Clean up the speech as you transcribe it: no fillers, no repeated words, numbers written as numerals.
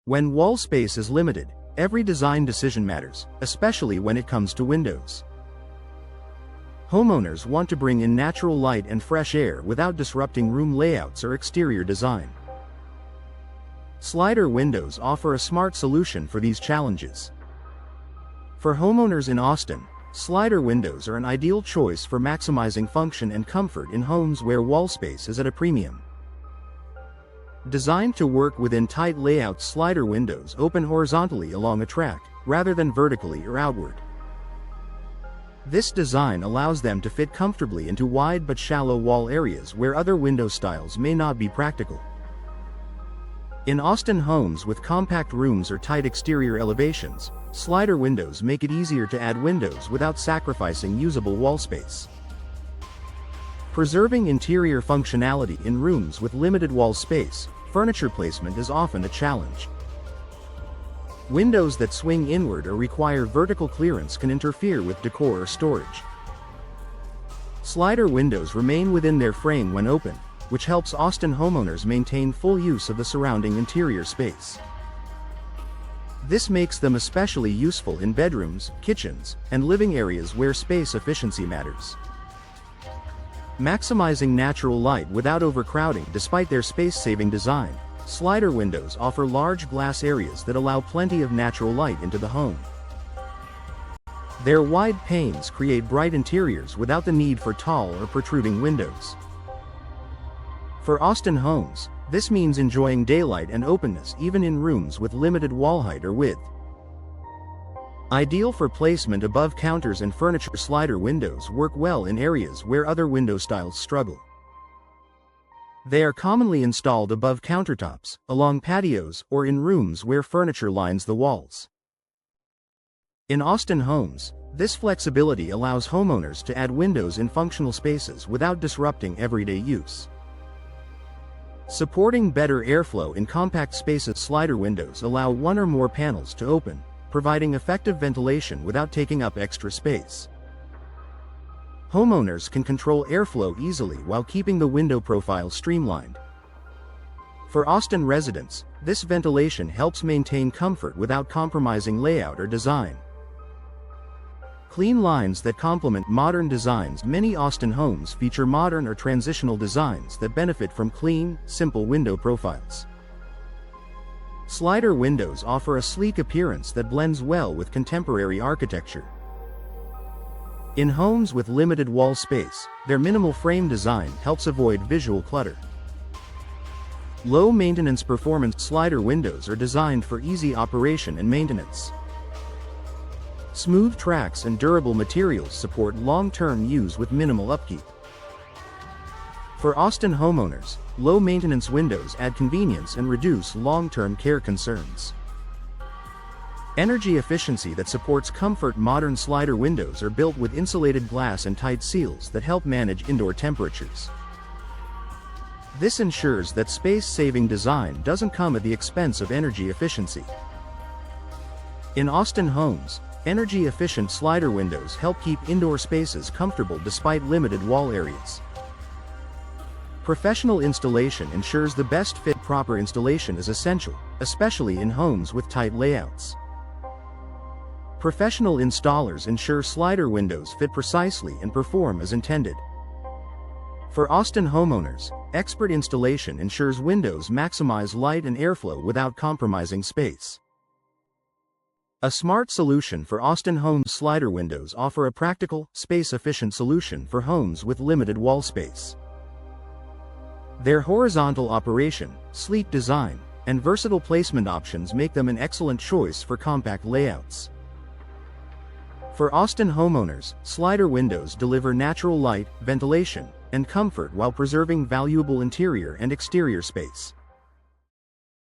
When wall space is limited, every design decision matters, especially when it comes to windows. Homeowners want to bring in natural light and fresh air without disrupting room layouts or exterior design. Slider windows offer a smart solution for these challenges. For homeowners in Austin, slider windows are an ideal choice for maximizing function and comfort in homes where wall space is at a premium. Designed to work within tight layouts, slider windows open horizontally along a track, rather than vertically or outward. This design allows them to fit comfortably into wide but shallow wall areas where other window styles may not be practical. In Austin homes with compact rooms or tight exterior elevations, slider windows make it easier to add windows without sacrificing usable wall space. Preserving interior functionality in rooms with limited wall space, furniture placement is often a challenge. Windows that swing inward or require vertical clearance can interfere with decor or storage. Slider windows remain within their frame when open, which helps Austin homeowners maintain full use of the surrounding interior space. This makes them especially useful in bedrooms, kitchens, and living areas where space efficiency matters. Maximizing natural light without overcrowding. Despite their space-saving design, slider windows offer large glass areas that allow plenty of natural light into the home. Their wide panes create bright interiors without the need for tall or protruding windows. For Austin homes, this means enjoying daylight and openness even in rooms with limited wall height or width. Ideal for placement above counters and furniture, slider windows work well in areas where other window styles struggle. They are commonly installed above countertops, along patios, or in rooms where furniture lines the walls. In Austin homes, this flexibility allows homeowners to add windows in functional spaces without disrupting everyday use. Supporting better airflow in compact spaces, slider windows allow one or more panels to open, providing effective ventilation without taking up extra space. Homeowners can control airflow easily while keeping the window profile streamlined. For Austin residents, this ventilation helps maintain comfort without compromising layout or design. Clean lines that complement modern designs. Many Austin homes feature modern or transitional designs that benefit from clean, simple window profiles. Slider windows offer a sleek appearance that blends well with contemporary architecture. In homes with limited wall space, their minimal frame design helps avoid visual clutter. Low-maintenance performance. Slider windows are designed for easy operation and maintenance. Smooth tracks and durable materials support long-term use with minimal upkeep. For Austin homeowners, low-maintenance windows add convenience and reduce long-term care concerns. Energy efficiency that supports comfort. Modern slider windows are built with insulated glass and tight seals that help manage indoor temperatures. This ensures that space-saving design doesn't come at the expense of energy efficiency. In Austin homes, energy-efficient slider windows help keep indoor spaces comfortable despite limited wall areas. Professional installation ensures the best fit. Proper installation is essential, especially in homes with tight layouts. Professional installers ensure slider windows fit precisely and perform as intended. For Austin homeowners, expert installation ensures windows maximize light and airflow without compromising space. A smart solution for Austin homes. Slider windows offer a practical, space-efficient solution for homes with limited wall space. Their horizontal operation, sleek design, and versatile placement options make them an excellent choice for compact layouts. For Austin homeowners, slider windows deliver natural light, ventilation, and comfort while preserving valuable interior and exterior space.